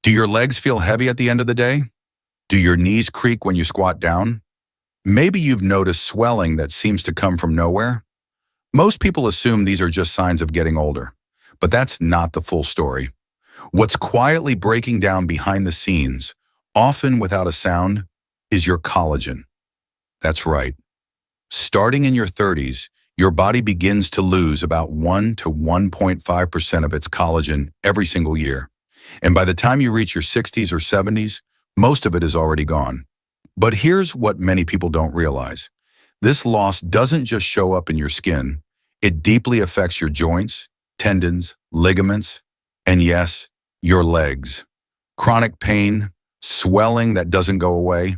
Do your legs feel heavy at the end of the day? Do your knees creak when you squat down? Maybe you've noticed swelling that seems to come from nowhere. Most people assume these are just signs of getting older, but that's not the full story. What's quietly breaking down behind the scenes, often without a sound, is your collagen. That's right. Starting in your 30s, your body begins to lose about 1 to 1.5% of its collagen every single year. And by the time you reach your 60s or 70s, most of it is already gone. But here's what many people don't realize. This loss doesn't just show up in your skin. It deeply affects your joints, tendons, ligaments, and yes, your legs. Chronic pain, swelling that doesn't go away,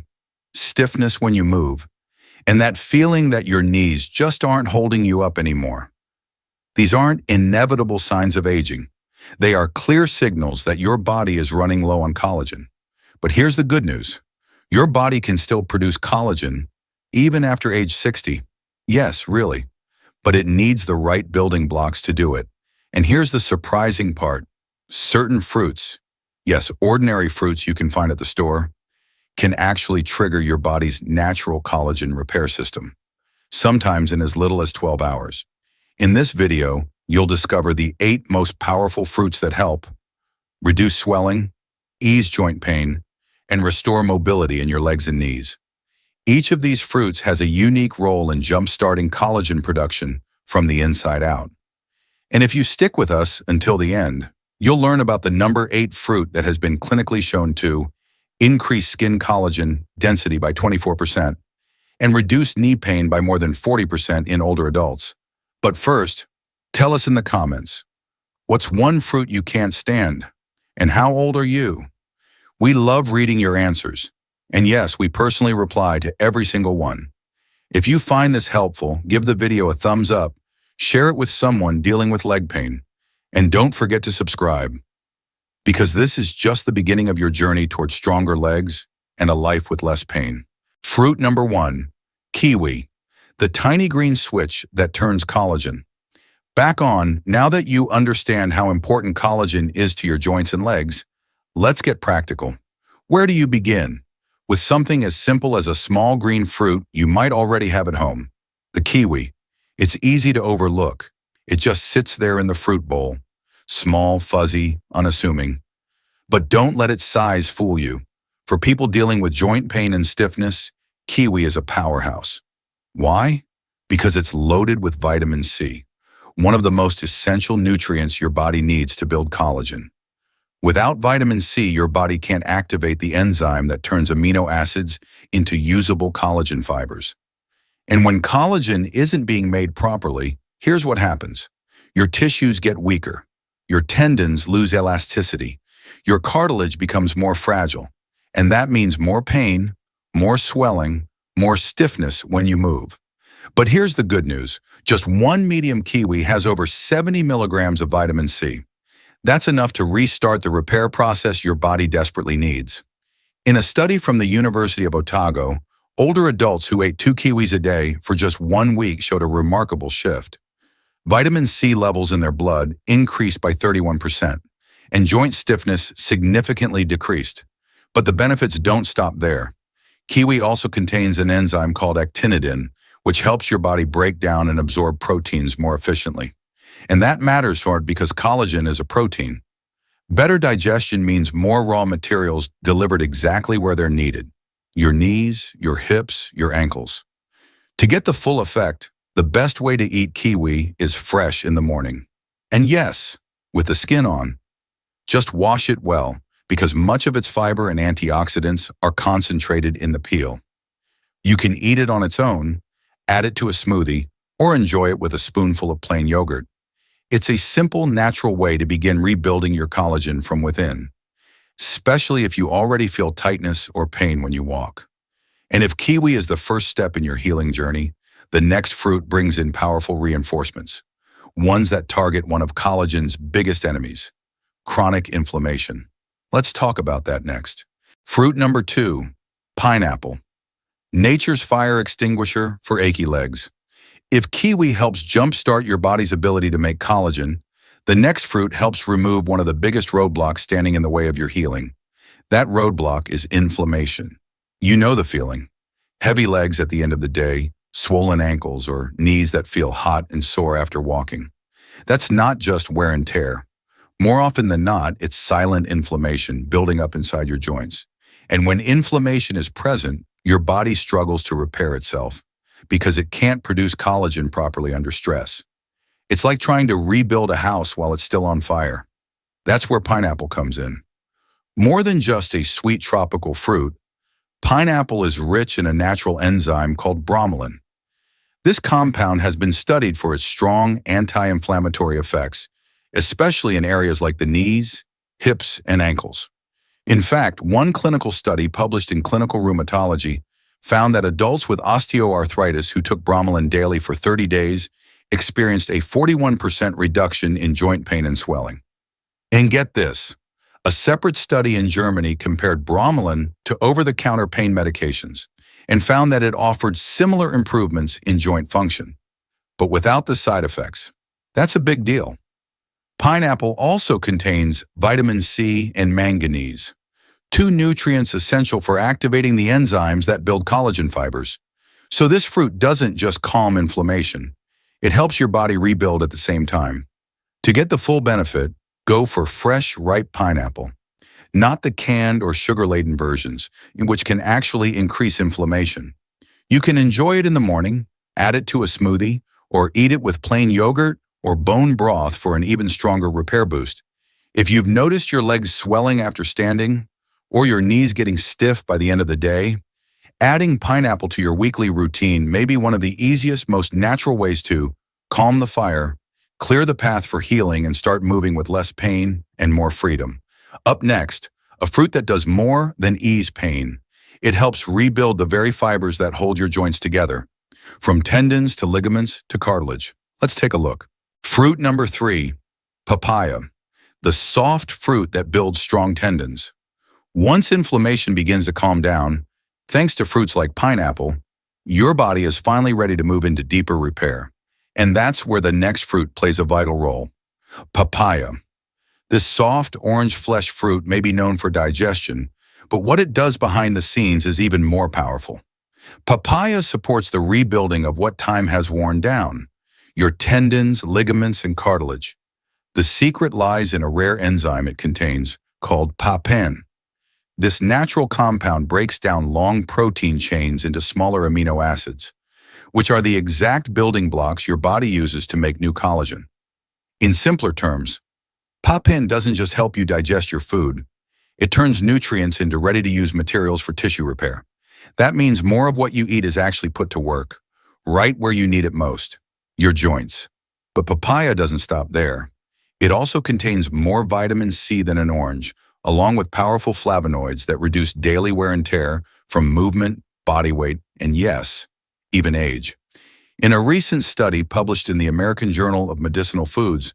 stiffness when you move, and that feeling that your knees just aren't holding you up anymore. These aren't inevitable signs of aging. They are clear signals that your body is running low on collagen. But here's the good news. Your body can still produce collagen even after age 60. Yes, really. But it needs the right building blocks to do it. And here's the surprising part. Certain fruits, yes, ordinary fruits you can find at the store, can actually trigger your body's natural collagen repair system, sometimes in as little as 12 hours. In this video, you'll discover the 8 most powerful fruits that help reduce swelling, ease joint pain, and restore mobility in your legs and knees. Each of these fruits has a unique role in jump-starting collagen production from the inside out. And if you stick with us until the end, you'll learn about the number 8 fruit that has been clinically shown to increase skin collagen density by 24% and reduce knee pain by more than 40% in older adults. But first, tell us in the comments, what's one fruit you can't stand? And how old are you? We love reading your answers. And yes, we personally reply to every single one. If you find this helpful, give the video a thumbs up, share it with someone dealing with leg pain, and don't forget to subscribe, because this is just the beginning of your journey towards stronger legs and a life with less pain. Fruit number 1, kiwi, the tiny green switch that turns collagen back on. Now that you understand how important collagen is to your joints and legs, let's get practical. Where do you begin? With something as simple as a small green fruit you might already have at home, the kiwi. It's easy to overlook. It just sits there in the fruit bowl, small, fuzzy, unassuming. But don't let its size fool you. For people dealing with joint pain and stiffness, kiwi is a powerhouse. Why? Because it's loaded with vitamin C, one of the most essential nutrients your body needs to build collagen. Without vitamin C, your body can't activate the enzyme that turns amino acids into usable collagen fibers. And when collagen isn't being made properly, here's what happens. Your tissues get weaker. Your tendons lose elasticity. Your cartilage becomes more fragile. And that means more pain, more swelling, more stiffness when you move. But here's the good news. Just one medium kiwi has over 70 milligrams of vitamin C. That's enough to restart the repair process your body desperately needs. In a study from the University of Otago, older adults who ate 2 kiwis a day for just 1 week showed a remarkable shift. Vitamin C levels in their blood increased by 31%, and joint stiffness significantly decreased. But the benefits don't stop there. Kiwi also contains an enzyme called actinidin, which helps your body break down and absorb proteins more efficiently. And that matters for it because collagen is a protein. Better digestion means more raw materials delivered exactly where they're needed. Your knees, your hips, your ankles. To get the full effect, the best way to eat kiwi is fresh in the morning. And yes, with the skin on. Just wash it well, because much of its fiber and antioxidants are concentrated in the peel. You can eat it on its own, add it to a smoothie, or enjoy it with a spoonful of plain yogurt. It's a simple, natural way to begin rebuilding your collagen from within, especially if you already feel tightness or pain when you walk. And if kiwi is the first step in your healing journey, the next fruit brings in powerful reinforcements, ones that target one of collagen's biggest enemies, chronic inflammation. Let's talk about that next. Fruit number 2, pineapple, nature's fire extinguisher for achy legs. If kiwi helps jumpstart your body's ability to make collagen, The next fruit helps remove one of the biggest roadblocks standing in the way of your healing. That roadblock is inflammation. You know the feeling. Heavy legs at the end of the day, swollen ankles, or knees that feel hot and sore after walking. That's not just wear and tear. More often than not, it's silent inflammation building up inside your joints. And when inflammation is present, your body struggles to repair itself because it can't produce collagen properly under stress. It's like trying to rebuild a house while it's still on fire. That's where pineapple comes in. More than just a sweet tropical fruit, pineapple is rich in a natural enzyme called bromelain. This compound has been studied for its strong anti-inflammatory effects, especially in areas like the knees, hips, and ankles. In fact, one clinical study published in Clinical Rheumatology found that adults with osteoarthritis who took bromelain daily for 30 days experienced a 41% reduction in joint pain and swelling. And get this, a separate study in Germany compared bromelain to over-the-counter pain medications and found that it offered similar improvements in joint function, but without the side effects. That's a big deal. Pineapple also contains vitamin C and manganese, two nutrients essential for activating the enzymes that build collagen fibers. So this fruit doesn't just calm inflammation, it helps your body rebuild at the same time. To get the full benefit, go for fresh, ripe pineapple, not the canned or sugar-laden versions, which can actually increase inflammation. You can enjoy it in the morning, add it to a smoothie, or eat it with plain yogurt or bone broth for an even stronger repair boost. If you've noticed your legs swelling after standing, or your knees getting stiff by the end of the day, adding pineapple to your weekly routine may be one of the easiest, most natural ways to calm the fire, clear the path for healing, and start moving with less pain and more freedom. Up next, a fruit that does more than ease pain. It helps rebuild the very fibers that hold your joints together, from tendons to ligaments to cartilage. Let's take a look. Fruit number 3, papaya, the soft fruit that builds strong tendons. Once inflammation begins to calm down, thanks to fruits like pineapple, your body is finally ready to move into deeper repair. And that's where the next fruit plays a vital role. Papaya. This soft orange flesh fruit may be known for digestion, but what it does behind the scenes is even more powerful. Papaya supports the rebuilding of what time has worn down, your tendons, ligaments, and cartilage. The secret lies in a rare enzyme it contains called papain. This natural compound breaks down long protein chains into smaller amino acids, which are the exact building blocks your body uses to make new collagen. In simpler terms, papain doesn't just help you digest your food, it turns nutrients into ready-to-use materials for tissue repair. That means more of what you eat is actually put to work, right where you need it most, your joints. But papaya doesn't stop there. It also contains more vitamin C than an orange, along with powerful flavonoids that reduce daily wear and tear from movement, body weight, and yes, even age. In a recent study published in the American Journal of Medicinal Foods,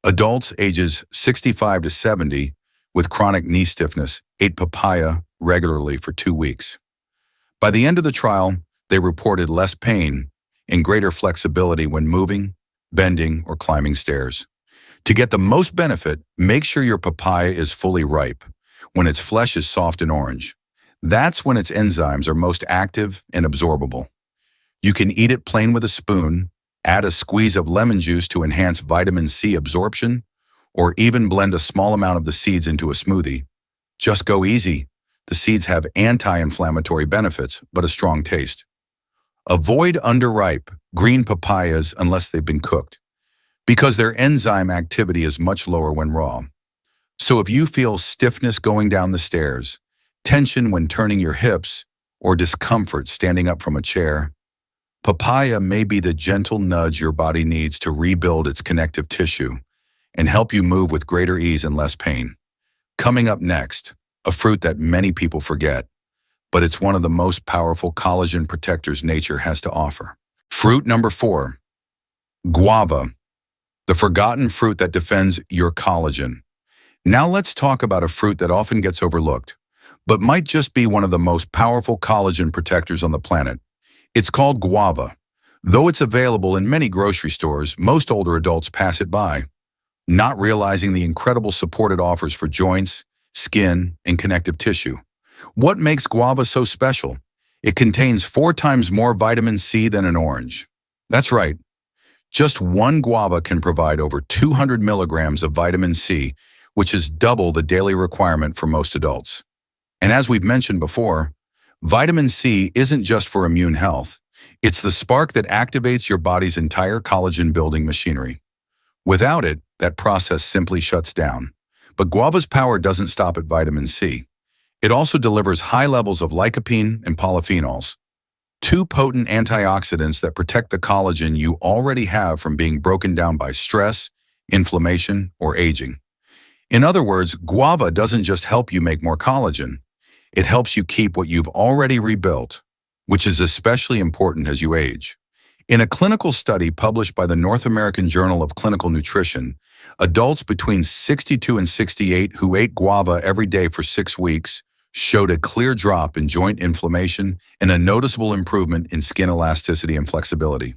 adults ages 65 to 70 with chronic knee stiffness ate papaya regularly for 2 weeks. By the end of the trial, they reported less pain and greater flexibility when moving, bending, or climbing stairs. To get the most benefit, make sure your papaya is fully ripe, when its flesh is soft and orange. That's when its enzymes are most active and absorbable. You can eat it plain with a spoon, add a squeeze of lemon juice to enhance vitamin C absorption, or even blend a small amount of the seeds into a smoothie. Just go easy. The seeds have anti-inflammatory benefits, but a strong taste. Avoid underripe, green papayas unless they've been cooked, because their enzyme activity is much lower when raw. So if you feel stiffness going down the stairs, tension when turning your hips, or discomfort standing up from a chair, papaya may be the gentle nudge your body needs to rebuild its connective tissue and help you move with greater ease and less pain. Coming up next, a fruit that many people forget, but it's one of the most powerful collagen protectors nature has to offer. Fruit number 4, guava, the forgotten fruit that defends your collagen. Now let's talk about a fruit that often gets overlooked, but might just be one of the most powerful collagen protectors on the planet. It's called guava. Though it's available in many grocery stores, most older adults pass it by. not realizing the incredible support it offers for joints, skin, and connective tissue. What makes guava so special? It contains 4 times more vitamin C than an orange. That's right, just one guava can provide over 200 milligrams of vitamin C, which is double the daily requirement for most adults. And as we've mentioned before, vitamin C isn't just for immune health. It's the spark that activates your body's entire collagen-building machinery. Without it, that process simply shuts down. But guava's power doesn't stop at vitamin C. It also delivers high levels of lycopene and polyphenols, 2 potent antioxidants that protect the collagen you already have from being broken down by stress, inflammation, or aging. In other words, guava doesn't just help you make more collagen. It helps you keep what you've already rebuilt, which is especially important as you age. In a clinical study published by the North American Journal of Clinical Nutrition, adults between 62 and 68 who ate guava every day for 6 weeks showed a clear drop in joint inflammation and a noticeable improvement in skin elasticity and flexibility.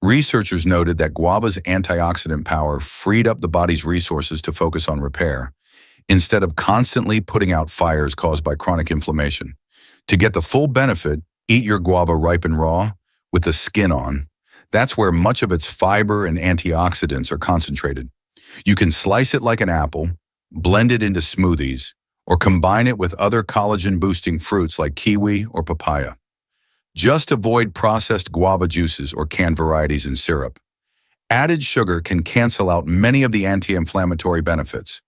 Researchers noted that guava's antioxidant power freed up the body's resources to focus on repair, instead of constantly putting out fires caused by chronic inflammation. To get the full benefit, eat your guava ripe and raw, with the skin on. That's where much of its fiber and antioxidants are concentrated. You can slice it like an apple, blend it into smoothies, or combine it with other collagen-boosting fruits like kiwi or papaya. Just avoid processed guava juices or canned varieties in syrup. Added sugar can cancel out many of the anti-inflammatory benefits.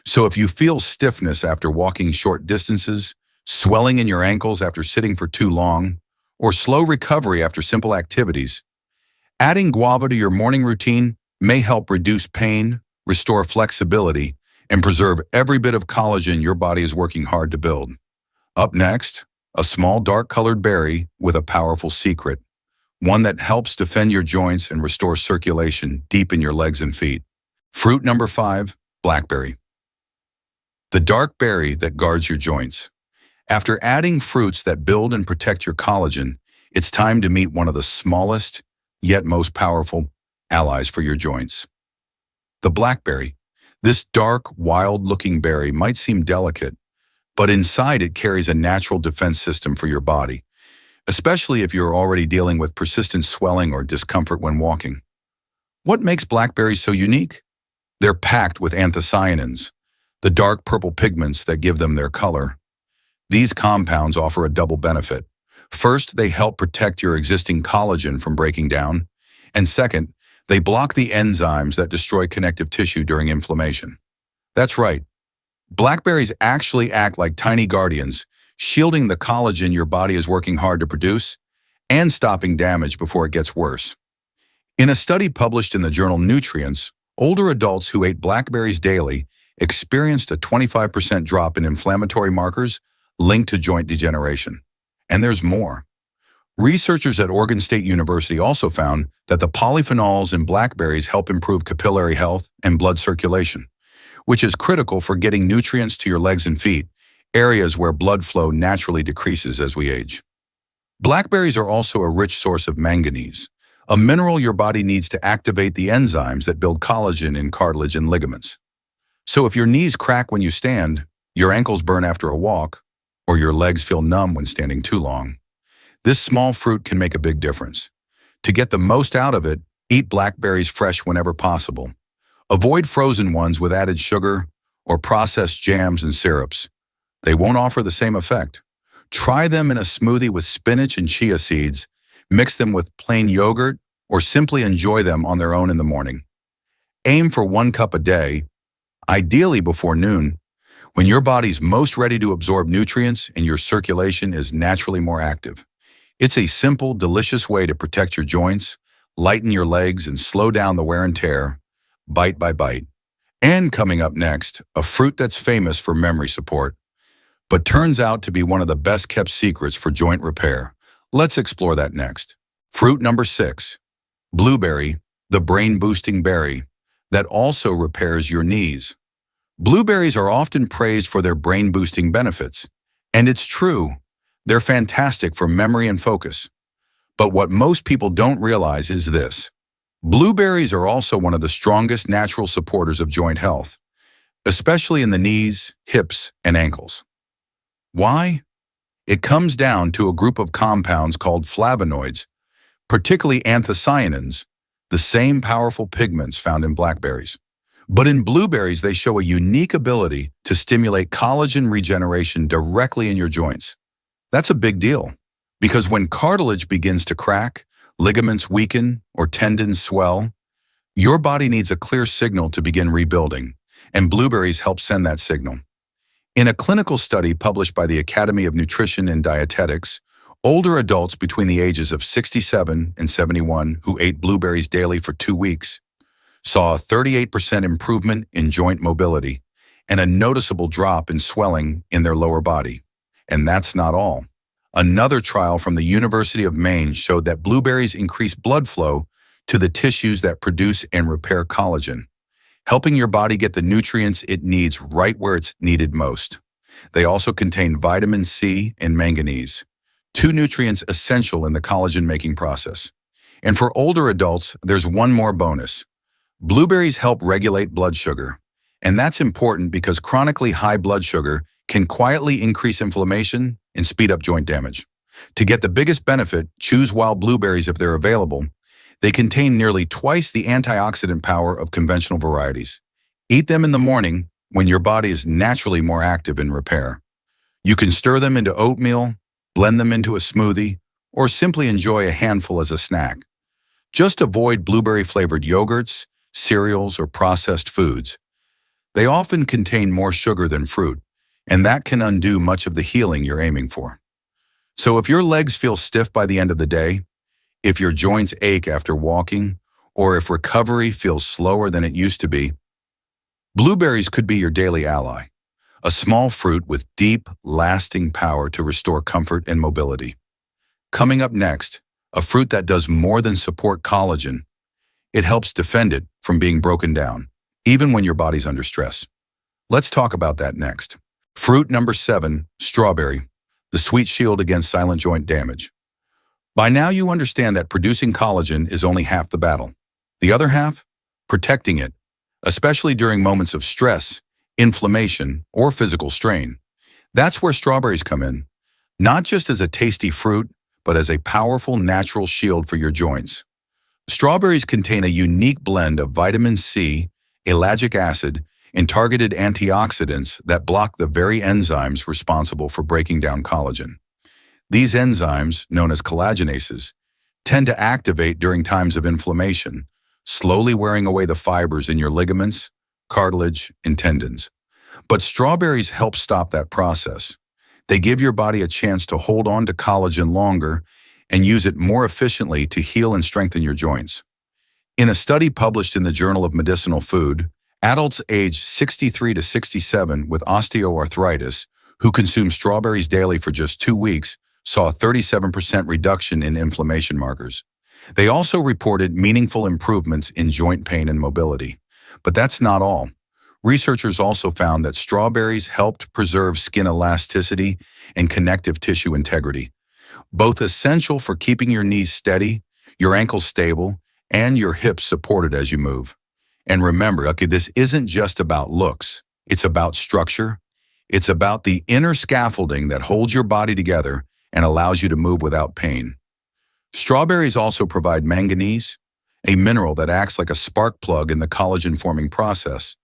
So if you feel stiffness after walking short distances, swelling in your ankles after sitting for too long, or slow recovery after simple activities, adding guava to your morning routine may help reduce pain, restore flexibility, and preserve every bit of collagen your body is working hard to build. Up next, a small dark-colored berry with a powerful secret, one that helps defend your joints and restore circulation deep in your legs and feet. Fruit number 5, blackberry. The dark berry that guards your joints. After adding fruits that build and protect your collagen, it's time to meet one of the smallest, yet most powerful, allies for your joints. The blackberry. This dark, wild-looking berry might seem delicate, but inside it carries a natural defense system for your body, especially if you're already dealing with persistent swelling or discomfort when walking. What makes blackberries so unique? They're packed with anthocyanins, the dark purple pigments that give them their color. These compounds offer a double benefit. First, they help protect your existing collagen from breaking down, and second, they block the enzymes that destroy connective tissue during inflammation. That's right. Blackberries actually act like tiny guardians, shielding the collagen your body is working hard to produce and stopping damage before it gets worse. In a study published in the journal Nutrients, older adults who ate blackberries daily experienced a 25% drop in inflammatory markers linked to joint degeneration. And there's more. Researchers at Oregon State University also found that the polyphenols in blackberries help improve capillary health and blood circulation, which is critical for getting nutrients to your legs and feet, areas where blood flow naturally decreases as we age. Blackberries are also a rich source of manganese, a mineral your body needs to activate the enzymes that build collagen in cartilage and ligaments. So if your knees crack when you stand, your ankles burn after a walk, or your legs feel numb when standing too long, this small fruit can make a big difference. To get the most out of it, eat blackberries fresh whenever possible. Avoid frozen ones with added sugar or processed jams and syrups. They won't offer the same effect. Try them in a smoothie with spinach and chia seeds, mix them with plain yogurt, or simply enjoy them on their own in the morning. Aim for 1 cup a day, ideally before noon, when your body's most ready to absorb nutrients and your circulation is naturally more active. It's a simple, delicious way to protect your joints, lighten your legs, and slow down the wear and tear, bite by bite. And coming up next, a fruit that's famous for memory support, but turns out to be one of the best-kept secrets for joint repair. Let's explore that next. Fruit number 6, blueberry, the brain-boosting berry that also repairs your knees. Blueberries are often praised for their brain-boosting benefits, and it's true. They're fantastic for memory and focus. But what most people don't realize is this. Blueberries are also one of the strongest natural supporters of joint health, especially in the knees, hips, and ankles. Why? It comes down to a group of compounds called flavonoids, particularly anthocyanins, the same powerful pigments found in blackberries. But in blueberries, they show a unique ability to stimulate collagen regeneration directly in your joints. That's a big deal, because when cartilage begins to crack, ligaments weaken, or tendons swell, your body needs a clear signal to begin rebuilding, and blueberries help send that signal. In a clinical study published by the Academy of Nutrition and Dietetics, older adults between the ages of 67 and 71 who ate blueberries daily for 2 weeks saw a 38% improvement in joint mobility and a noticeable drop in swelling in their lower body. And that's not all. Another trial from the University of Maine showed that blueberries increase blood flow to the tissues that produce and repair collagen, helping your body get the nutrients it needs right where it's needed most. They also contain vitamin C and manganese, two nutrients essential in the collagen-making process. And for older adults, there's one more bonus. Blueberries help regulate blood sugar, and that's important because chronically high blood sugar can quietly increase inflammation and speed up joint damage. To get the biggest benefit, choose wild blueberries if they're available. They contain nearly twice the antioxidant power of conventional varieties. Eat them in the morning when your body is naturally more active in repair. You can stir them into oatmeal, blend them into a smoothie, or simply enjoy a handful as a snack. Just avoid blueberry-flavored yogurts, cereals, or processed foods. They often contain more sugar than fruit, and that can undo much of the healing you're aiming for. So if your legs feel stiff by the end of the day, if your joints ache after walking, or if recovery feels slower than it used to be, blueberries could be your daily ally, a small fruit with deep, lasting power to restore comfort and mobility. Coming up next, a fruit that does more than support collagen. It helps defend it from being broken down, even when your body's under stress. Let's talk about that next. Fruit number 7, strawberry, the sweet shield against silent joint damage. By now you understand that producing collagen is only half the battle. The other half? Protecting it, especially during moments of stress, inflammation, or physical strain. That's where strawberries come in, not just as a tasty fruit, but as a powerful natural shield for your joints. Strawberries contain a unique blend of vitamin C, ellagic acid, and targeted antioxidants that block the very enzymes responsible for breaking down collagen. These enzymes, known as collagenases, tend to activate during times of inflammation, slowly wearing away the fibers in your ligaments, cartilage, and tendons. But strawberries help stop that process. They give your body a chance to hold on to collagen longer and use it more efficiently to heal and strengthen your joints. In a study published in the Journal of Medicinal Food, adults aged 63 to 67 with osteoarthritis who consumed strawberries daily for just 2 weeks saw a 37% reduction in inflammation markers. They also reported meaningful improvements in joint pain and mobility. But that's not all. Researchers also found that strawberries helped preserve skin elasticity and connective tissue integrity, both essential for keeping your knees steady, your ankles stable, and your hips supported as you move. And remember, okay, this isn't just about looks. It's about structure. It's about the inner scaffolding that holds your body together and allows you to move without pain. Strawberries also provide manganese, a mineral that acts like a spark plug in the collagen-forming process,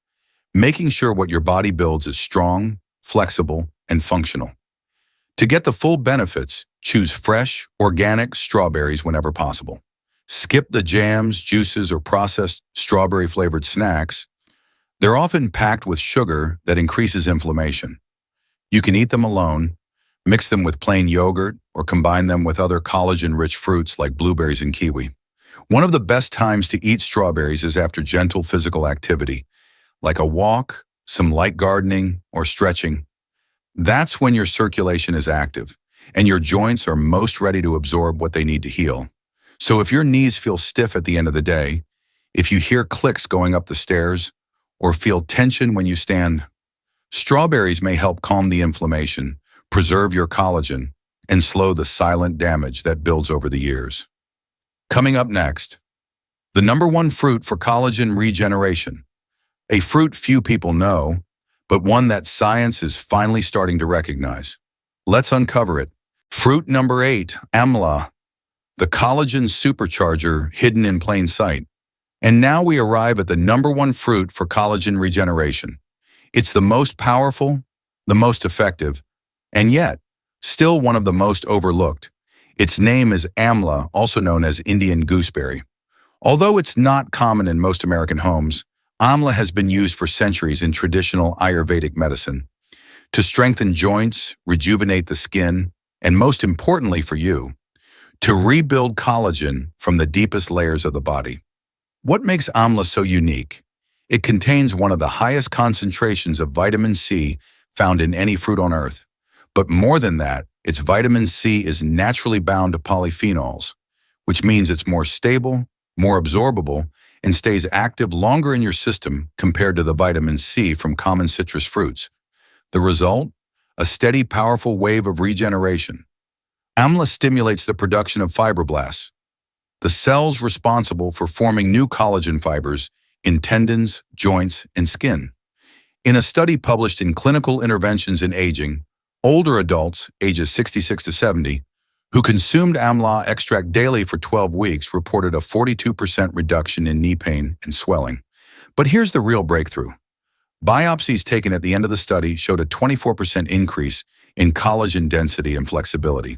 making sure what your body builds is strong, flexible, and functional. To get the full benefits, choose fresh, organic strawberries whenever possible. Skip the jams, juices, or processed strawberry-flavored snacks. They're often packed with sugar that increases inflammation. You can eat them alone, mix them with plain yogurt, or combine them with other collagen-rich fruits like blueberries and kiwi. One of the best times to eat strawberries is after gentle physical activity, like a walk, some light gardening, or stretching. That's when your circulation is active, and your joints are most ready to absorb what they need to heal. So if your knees feel stiff at the end of the day, if you hear clicks going up the stairs, or feel tension when you stand, strawberries may help calm the inflammation, preserve your collagen, and slow the silent damage that builds over the years. Coming up next, The number one fruit for collagen regeneration. A fruit few people know, but one that science is finally starting to recognize. Let's uncover it. Fruit number 8, Amla, the collagen supercharger hidden in plain sight. And now we arrive at the number one fruit for collagen regeneration. It's the most powerful, the most effective, and yet, still one of the most overlooked. Its name is Amla, also known as Indian gooseberry. Although it's not common in most American homes, Amla has been used for centuries in traditional Ayurvedic medicine to strengthen joints, rejuvenate the skin, and most importantly for you, to rebuild collagen from the deepest layers of the body. What makes Amla so unique? It contains one of the highest concentrations of vitamin C found in any fruit on earth. But more than that, its vitamin C is naturally bound to polyphenols, which means it's more stable, more absorbable, and stays active longer in your system compared to the vitamin C from common citrus fruits. The result? A steady, powerful wave of regeneration. Amla stimulates the production of fibroblasts, the cells responsible for forming new collagen fibers in tendons, joints, and skin. In a study published in Clinical Interventions in Aging, older adults, ages 66 to 70, who consumed Amla extract daily for 12 weeks reported a 42% reduction in knee pain and swelling. But here's the real breakthrough. Biopsies taken at the end of the study showed a 24% increase in collagen density and flexibility,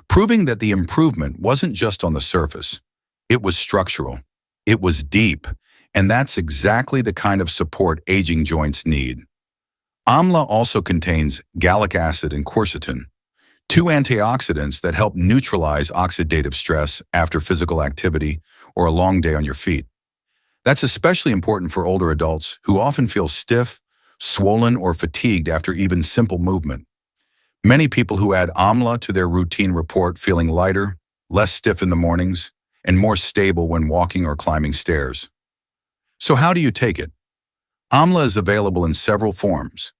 proving that the improvement wasn't just on the surface. It was structural. It was deep. And that's exactly the kind of support aging joints need. Amla also contains gallic acid and quercetin, two antioxidants that help neutralize oxidative stress after physical activity or a long day on your feet. That's especially important for older adults who often feel stiff, swollen, or fatigued after even simple movement. Many people who add Amla to their routine report feeling lighter, less stiff in the mornings, and more stable when walking or climbing stairs. So how do you take it? Amla is available in several forms: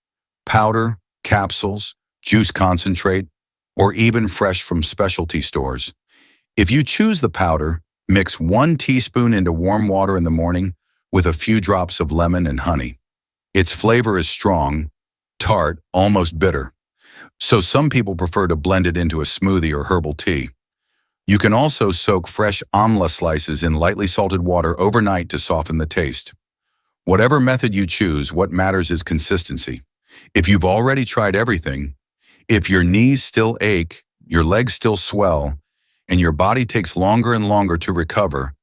powder, capsules, juice concentrate, or even fresh from specialty stores. If you choose the powder, mix 1 teaspoon into warm water in the morning with a few drops of lemon and honey. Its flavor is strong, tart, almost bitter. So some people prefer to blend it into a smoothie or herbal tea. You can also soak fresh Amla slices in lightly salted water overnight to soften the taste. Whatever method you choose, what matters is consistency. If you've already tried everything, if your knees still ache, your legs still swell, and your body takes longer and longer to recover,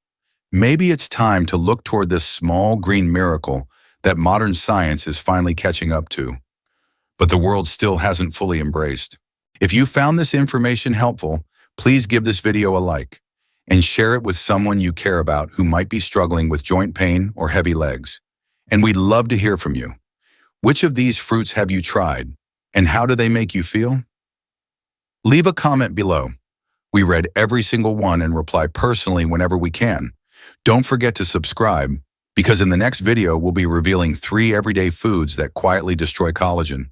maybe it's time to look toward this small green miracle that modern science is finally catching up to, but the world still hasn't fully embraced. If you found this information helpful, please give this video a like and share it with someone you care about who might be struggling with joint pain or heavy legs. And we'd love to hear from you. Which of these fruits have you tried, and how do they make you feel? Leave a comment below. We read every single one and reply personally whenever we can. Don't forget to subscribe, because in the next video we'll be revealing 3 everyday foods that quietly destroy collagen,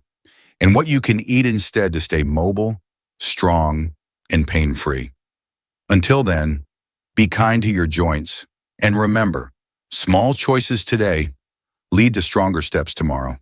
and what you can eat instead to stay mobile, strong, and pain-free. Until then, be kind to your joints, and remember, small choices today lead to stronger steps tomorrow.